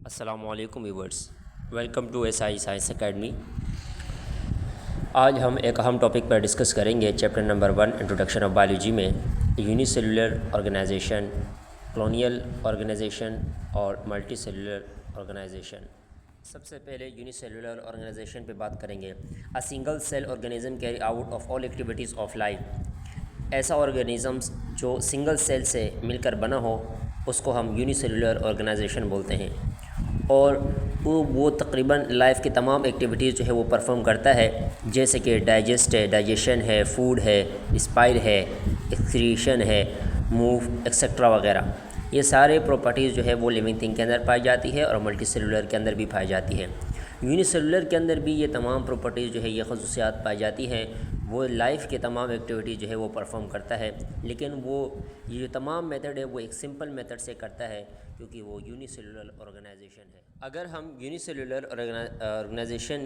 السلام علیکم viewers, welcome to S I Science Academy. آج ہم ایک اہم ٹاپک پر ڈسکس کریں گے chapter number 1 introduction of biology میں unicellular organisation, colonial organisation اور ملٹی سیلولر آرگنائزیشن۔ سب سے پہلے یونی سیلولر آرگنائزیشن پہ بات کریں گے۔ A single cell organism carry out of all activities of life. ایسا آرگنزمس جو سنگل سیل سے مل کر بنا ہو اس کو ہم یونی سیلولر آرگنائزیشن بولتے ہیں، اور وہ تقریباً لائف کی تمام ایکٹیویٹیز جو ہے وہ پرفارم کرتا ہے، جیسے کہ ڈائجیشن ہے، فوڈ ہے، اسپائر ہے، ایکسکریشن ہے، موو ایکسیٹرا وغیرہ۔ یہ سارے پراپرٹیز جو ہے وہ لیونگ تھنگ کے اندر پائی جاتی ہے اور ملٹی سیلولر کے اندر بھی پائی جاتی ہے۔ یونی سیلولر کے اندر بھی یہ تمام پراپرٹیز جو ہے یہ خصوصیات پائی جاتی ہیں۔ وہ لائف کے تمام ایکٹیویٹیز جو ہے وہ پرفارم کرتا ہے، لیکن وہ یہ جو تمام میتھڈ ہے وہ ایک سمپل میتھڈ سے کرتا ہے، کیونکہ وہ یونی سیلولر آرگنائزیشن ہے۔ اگر ہم یونی سیلولر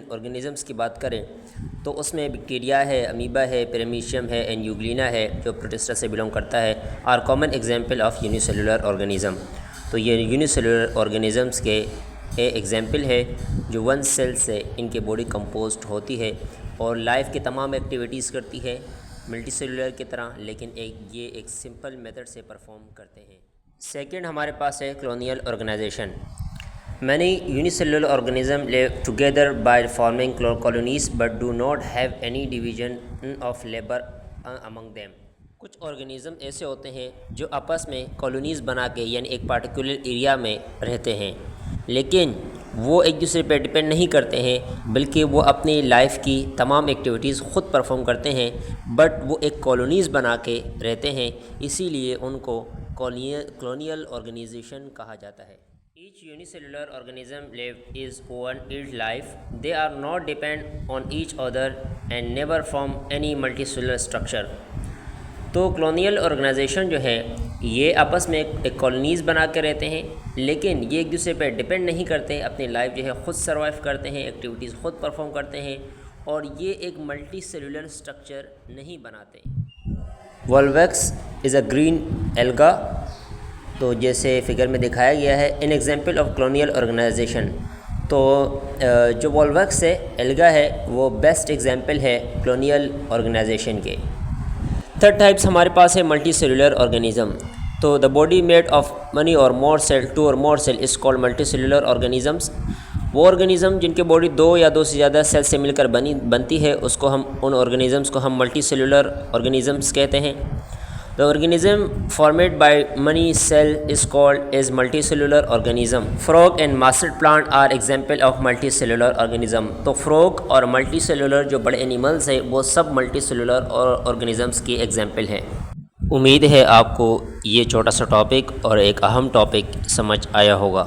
آرگنزمس کی بات کریں تو اس میں بیکٹیریا ہے، امیبا ہے، پیرامیشیم ہے، اینڈ یوگلینا ہے جو پروٹسٹا سے بلونگ کرتا ہے، are common example of unicellular organism. تو یہ یونی سیلولر آرگنزمس کے ایگزامپل ہے جو ون سیل سے ان کی باڈی کمپوزڈ ہوتی ہے اور لائف کی تمام ایکٹیویٹیز کرتی ہے ملٹی سیلولر کی طرح، لیکن یہ ایک سمپل میتھڈ سے پرفارم کرتے ہیں۔ سیکنڈ ہمارے پاس ہے colonial organization. Many unicellular organisms live together by forming colonies but do not have any division of labor among them۔ کچھ آرگنزم ایسے ہوتے ہیں جو آپس میں کالونیز بنا کے یعنی ایک پارٹیکولر ایریا میں رہتے ہیں، لیکن وہ ایک دوسرے پہ ڈپینڈ نہیں کرتے ہیں، بلکہ وہ اپنی لائف کی تمام ایکٹیویٹیز خود پرفارم کرتے ہیں، بٹ وہ ایک کالونیز بنا کے رہتے ہیں، اسی لیے ان کو کلونیل آرگنائزیشن کہا جاتا ہے۔ Each unicellular organism lives its own life. They are not dependent on each other and never form any multicellular structure۔ تو کلونیل آرگنائزیشن جو ہے یہ آپس میں ایک کالونیز بنا کے رہتے ہیں، لیکن یہ ایک دوسرے پہ ڈپینڈ نہیں کرتے، اپنی لائف جو ہے خود سروائیو کرتے ہیں، ایکٹیویٹیز خود پرفارم کرتے ہیں، اور یہ ایک ملٹی سیلولر اسٹرکچر نہیں بناتے۔ والویکس از اے گرین ایلگا، تو جیسے فگر میں دکھایا گیا ہے، in example of colonial organisation. تو جو والویکس ہے، ایلگا ہے، وہ بیسٹ ایگزامپل ہے کلونیل آرگنائزیشن کے۔ تھرڈ ٹائپس ہمارے پاس ہے ملٹی سیلولر آرگنزم۔ تو the body made of many اور مور سیل، 2 اور more cell is called multicellular organisms. وہ آرگنزم جن کی باڈی 2 یا 2 سے زیادہ سیل سے مل کر بنتی ہے، ان آرگنزمس کو ہم ملٹی سیلولر آرگنزمس کہتے ہیں۔ The organism formed by many cells is called as multicellular organism۔ Frog and mustard plant are example of multicellular organism۔ تو frog اور ملٹی سیلولر جو بڑے اینیملز ہیں وہ سب ملٹی سیلولر آرگنزمس کی ایگزامپل ہیں۔ امید ہے آپ کو یہ چھوٹا سا ٹاپک اور ایک اہم ٹاپک سمجھ آیا ہوگا۔